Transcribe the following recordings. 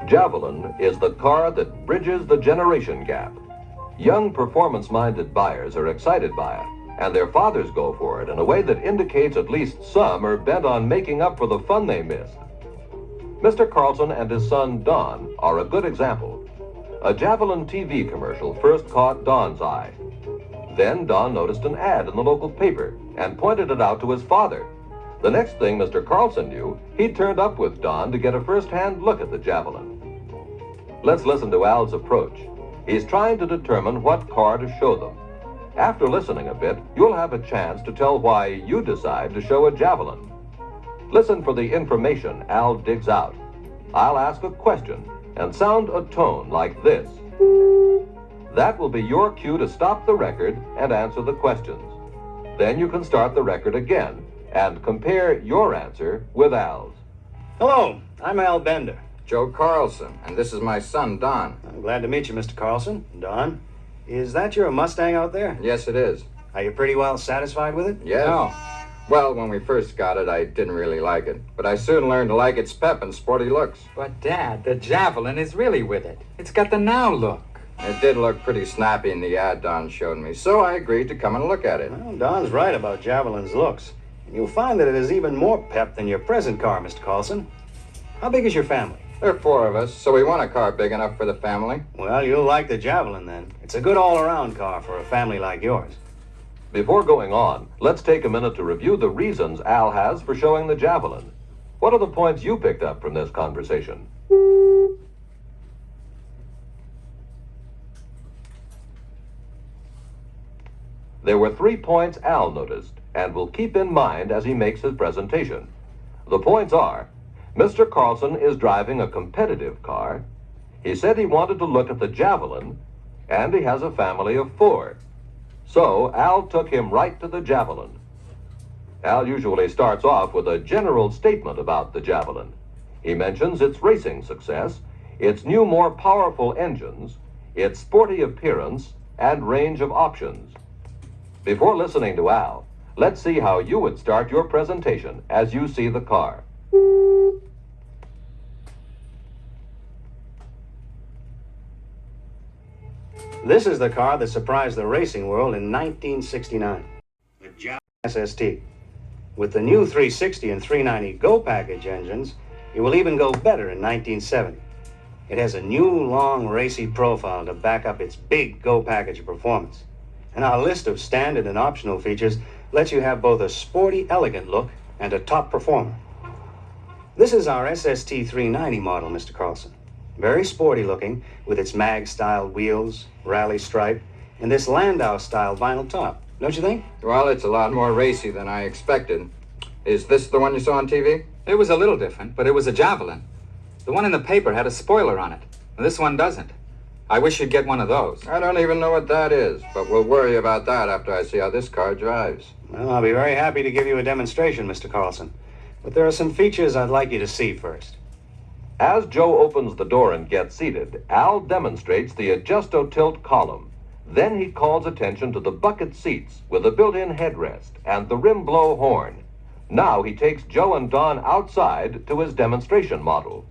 Javelin is the car that bridges the generation gap. Young performance-minded buyers are excited by it, and their fathers go for it in a way that indicates at least some are bent on making up for the fun they missed. Mr. Carlson and his son Don are a good example. A Javelin TV commercial first caught Don's eye. Then Don noticed an ad in the local paper and pointed it out to his father. The next thing Mr. Carlson knew, he turned up with Don to get a first-hand look at the Javelin. Let's listen to Al's approach. He's trying to determine what car to show them. After listening a bit, you'll have a chance to tell why you decide to show a Javelin. Listen for the information Al digs out. I'll ask a question and sound a tone like this. That will be your cue to stop the record and answer the questions. Then you can start the record again and compare your answer with Al's. Hello, I'm Al Bender. Joe Carlson, and this is my son, Don. I'm glad to meet you, Mr. Carlson. Don, is that your Mustang out there? Yes, it is. Are you pretty well satisfied with it? Yes. No. Well, when we first got it, I didn't really like it. But I soon learned to like its pep and sporty looks. But, Dad, the Javelin is really with it. It's got the now look. It did look pretty snappy in the ad Don showed me, so I agreed to come and look at it. Well, Don's right about Javelin's looks. And you'll find that it is even more pep than your present car, Mr. Carlson. How big is your family? There are 4 of us, so we want a car big enough for the family. Well, you'll like the Javelin then. It's a good all-around car for a family like yours. Before going on, let's take a minute to review the reasons Al has for showing the Javelin. What are the points you picked up from this conversation? There were 3 points Al noticed and will keep in mind as he makes his presentation. The points are: Mr. Carlson is driving a competitive car. He said he wanted to look at the Javelin, and he has a family of 4. So Al took him right to the Javelin. Al usually starts off with a general statement about the Javelin. He mentions its racing success, its new, more powerful engines, its sporty appearance, and range of options. Before listening to Al, let's see how you would start your presentation as you see the car. This is the car that surprised the racing world in 1969. The Javelin SST. With the new 360 and 390 Go package engines, it will even go better in 1970. It has a new, long, racy profile to back up its big Go package performance. And our list of standard and optional features lets you have both a sporty, elegant look and a top performer. This is our SST 390 model, Mr. Carlson. Very sporty looking, with its mag-style wheels, rally stripe, and this Landau-style vinyl top. Don't you think? Well, it's a lot more racy than I expected. Is this the one you saw on TV? It was a little different, but it was a Javelin. The one in the paper had a spoiler on it. This one doesn't. I wish you'd get one of those. I don't even know what that is, but we'll worry about that after I see how this car drives. Well, I'll be very happy to give you a demonstration, Mr. Carlson. But there are some features I'd like you to see first. As Joe opens the door and gets seated, Al demonstrates the adjusto-tilt column. Then he calls attention to the bucket seats with the built-in headrest and the rim blow horn. Now he takes Joe and Don outside to his demonstration model.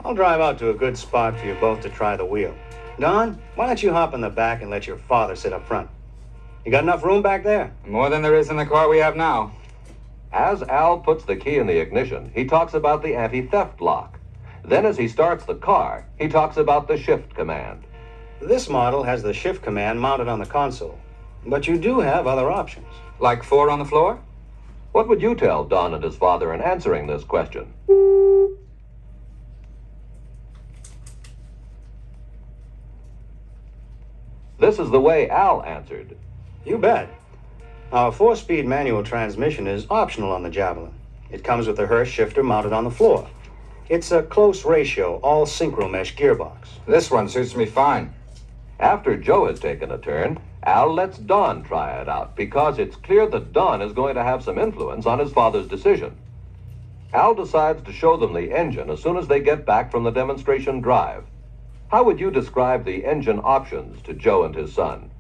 I'll drive out to a good spot for you both to try the wheel. Don, why don't you hop in the back and let your father sit up front? You got enough room back there? More than there is in the car we have now. As Al puts the key in the ignition, he talks about the anti-theft lock. Then as he starts the car, he talks about the shift command. This model has the shift command mounted on the console, but you do have other options. Like 4 on the floor? What would you tell Don and his father in answering this question? This is the way Al answered. You bet. Our 4-speed manual transmission is optional on the Javelin. It comes with the Hurst shifter mounted on the floor. It's a close ratio, all synchro mesh gearbox. This one suits me fine. After Joe has taken a turn, Al lets Don try it out because it's clear that Don is going to have some influence on his father's decision. Al decides to show them the engine as soon as they get back from the demonstration drive. How would you describe the engine options to Joe and his son?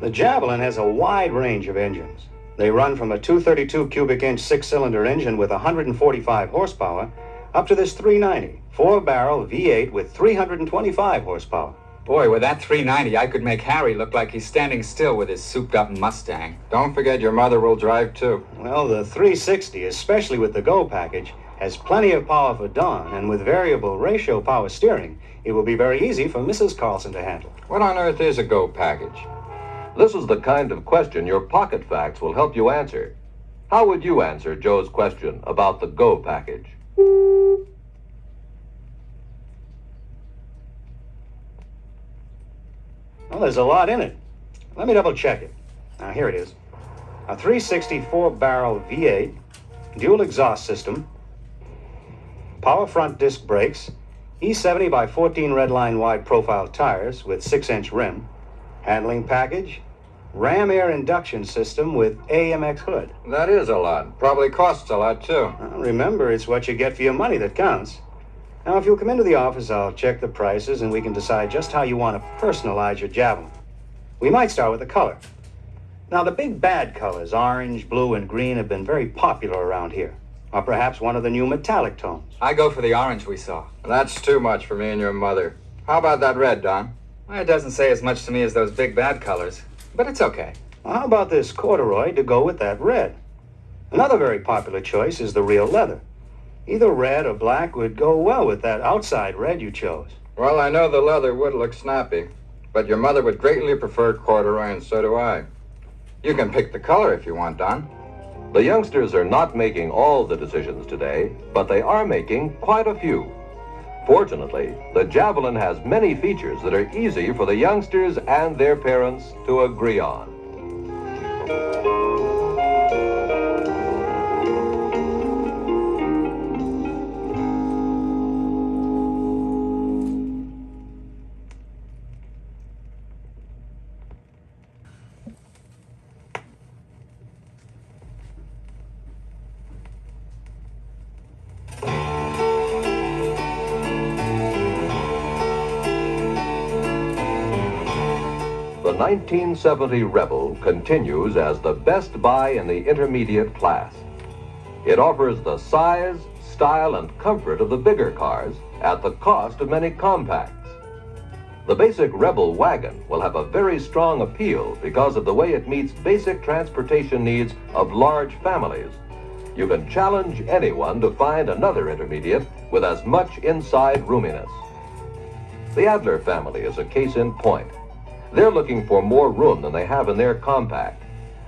The Javelin has a wide range of engines. They run from a 232 cubic inch six-cylinder engine with 145 horsepower up to this 390 four-barrel V8 with 325 horsepower. Boy, with that 390, I could make Harry look like he's standing still with his souped-up Mustang. Don't forget your mother will drive, too. Well, the 360, especially with the Go package, has plenty of power for Don, and with variable ratio power steering, it will be very easy for Mrs. Carlson to handle. What on earth is a Go package? This is the kind of question your pocket facts will help you answer. How would you answer Joe's question about the Go package? Well, there's a lot in it. Let me double check it. Now, here it is. A 364 barrel V8, dual exhaust system, power front disc brakes, E70 by 14 redline wide profile tires with 6-inch rim, handling package, ram air induction system with AMX hood. That is a lot. Probably costs a lot, too. Well, remember, it's what you get for your money that counts. Now, if you'll come into the office, I'll check the prices and we can decide just how you want to personalize your Javelin. We might start with the color. Now, the big bad colors, orange, blue, and green, have been very popular around here. Or perhaps one of the new metallic tones. I go for the orange we saw. That's too much for me and your mother. How about that red, Don? Well, it doesn't say as much to me as those big bad colors, but it's okay. Well, how about this corduroy to go with that red? Another very popular choice is the real leather. Either red or black would go well with that outside red you chose. Well, I know the leather would look snappy, but your mother would greatly prefer corduroy, and so do I. You can pick the color if you want, Don. The youngsters are not making all the decisions today, but they are making quite a few. Fortunately, the Javelin has many features that are easy for the youngsters and their parents to agree on. The 1970 Rebel continues as the best buy in the intermediate class. It offers the size, style, and comfort of the bigger cars at the cost of many compacts. The basic Rebel Wagon will have a very strong appeal because of the way it meets basic transportation needs of large families. You can challenge anyone to find another intermediate with as much inside roominess. The Adler family is a case in point. They're looking for more room than they have in their compact.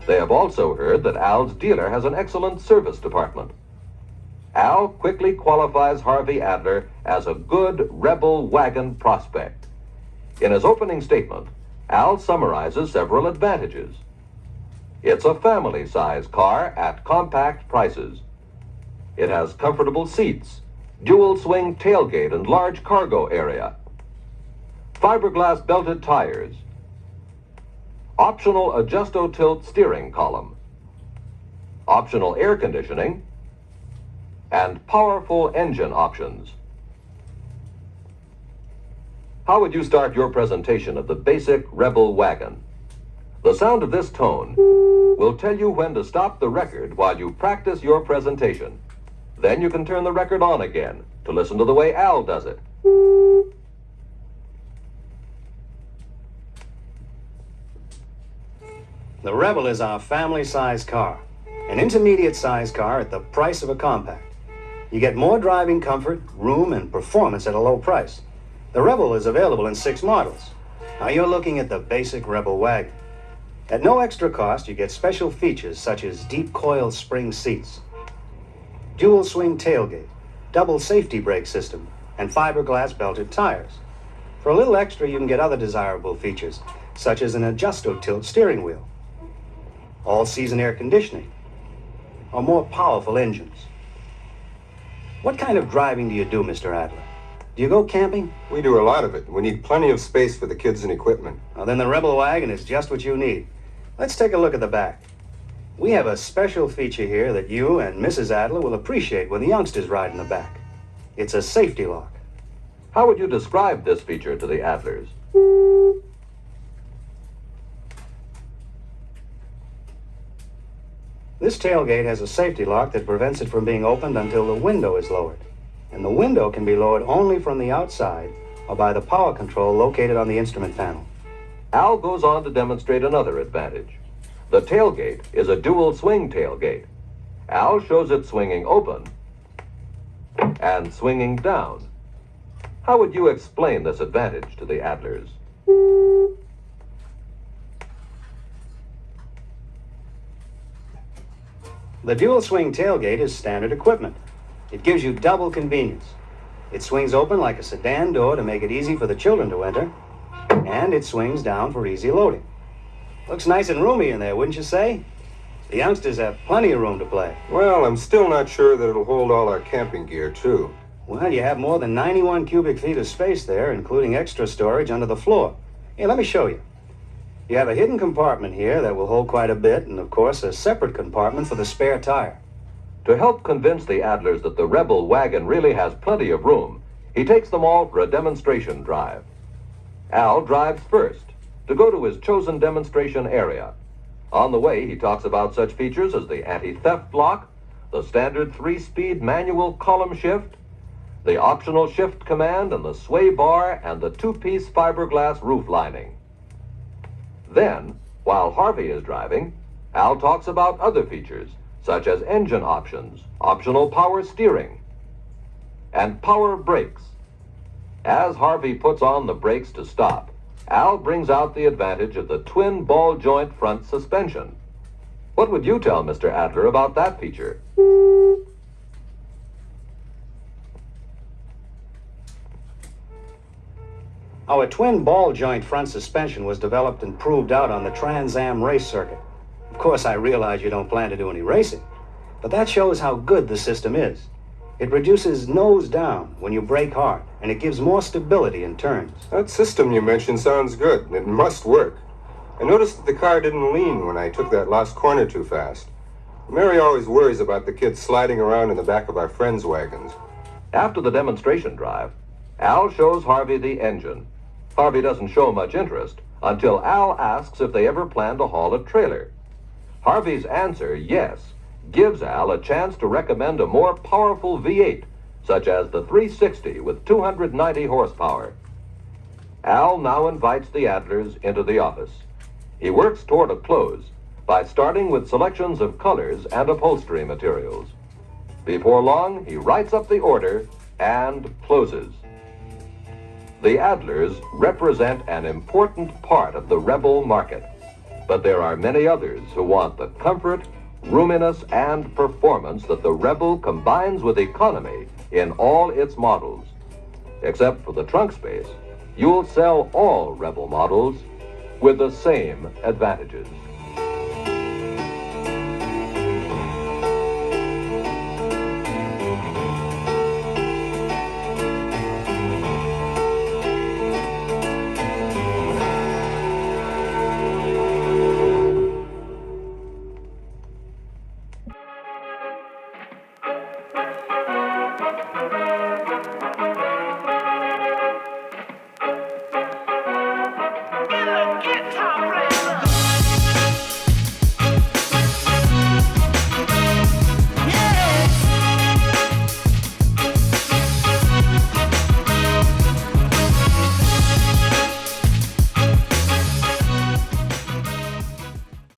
They have also heard that Al's dealer has an excellent service department. Al quickly qualifies Harvey Adler as a good Rebel Wagon prospect. In his opening statement, Al summarizes several advantages. It's a family-size car at compact prices. It has comfortable seats, dual swing tailgate and large cargo area, fiberglass belted tires, optional adjusto-tilt steering column, optional air conditioning, and powerful engine options. How would you start your presentation of the basic Rebel Wagon? The sound of this tone will tell you when to stop the record while you practice your presentation. Then you can turn the record on again to listen to the way Al does it. The Rebel is our family-size car, an intermediate-size car at the price of a compact. You get more driving comfort, room, and performance at a low price. The Rebel is available in 6 models. Now you're looking at the basic Rebel Wagon. At no extra cost, you get special features such as deep coil spring seats, dual swing tailgate, double safety brake system, and fiberglass belted tires. For a little extra, you can get other desirable features, such as an adjusto-tilt steering wheel, all-season air conditioning, or more powerful engines. What kind of driving do you do, Mr. Adler? Do you go camping? We do a lot of it. We need plenty of space for the kids and equipment. Well, then the Rebel Wagon is just what you need. Let's take a look at the back. We have a special feature here that you and Mrs. Adler will appreciate when the youngsters ride in the back. It's a safety lock. How would you describe this feature to the Adlers? This tailgate has a safety lock that prevents it from being opened until the window is lowered. And the window can be lowered only from the outside or by the power control located on the instrument panel. Al goes on to demonstrate another advantage. The tailgate is a dual swing tailgate. Al shows it swinging open and swinging down. How would you explain this advantage to the Adlers? The dual swing tailgate is standard equipment. It gives you double convenience. It swings open like a sedan door to make it easy for the children to enter, and it swings down for easy loading. Looks nice and roomy in there, wouldn't you say? The youngsters have plenty of room to play. Well, I'm still not sure that it'll hold all our camping gear, too. Well, you have more than 91 cubic feet of space there, including extra storage under the floor. Here, let me show you. You have a hidden compartment here that will hold quite a bit, and of course, a separate compartment for the spare tire. To help convince the Adlers that the Rebel Wagon really has plenty of room, he takes them all for a demonstration drive. Al drives first to go to his chosen demonstration area. On the way, he talks about such features as the anti-theft lock, the standard 3-speed manual column shift, the optional shift command, and the sway bar and the 2-piece fiberglass roof lining. Then, while Harvey is driving, Al talks about other features, such as engine options, optional power steering, and power brakes. As Harvey puts on the brakes to stop, Al brings out the advantage of the twin ball joint front suspension. What would you tell Mr. Adler about that feature? Our twin ball joint front suspension was developed and proved out on the Trans Am race circuit. Of course, I realize you don't plan to do any racing, but that shows how good the system is. It reduces nose down when you brake hard, and it gives more stability in turns. That system you mentioned sounds good. It must work. I noticed that the car didn't lean when I took that last corner too fast. Mary always worries about the kids sliding around in the back of our friends' wagons. After the demonstration drive, Al shows Harvey the engine. Harvey doesn't show much interest until Al asks if they ever plan to haul a trailer. Harvey's answer, yes, gives Al a chance to recommend a more powerful V8, such as the 360 with 290 horsepower. Al now invites the Adlers into the office. He works toward a close by starting with selections of colors and upholstery materials. Before long, he writes up the order and closes. The Adlers represent an important part of the Rebel market, but there are many others who want the comfort, roominess, and performance that the Rebel combines with economy in all its models. Except for the trunk space, you'll sell all Rebel models with the same advantages.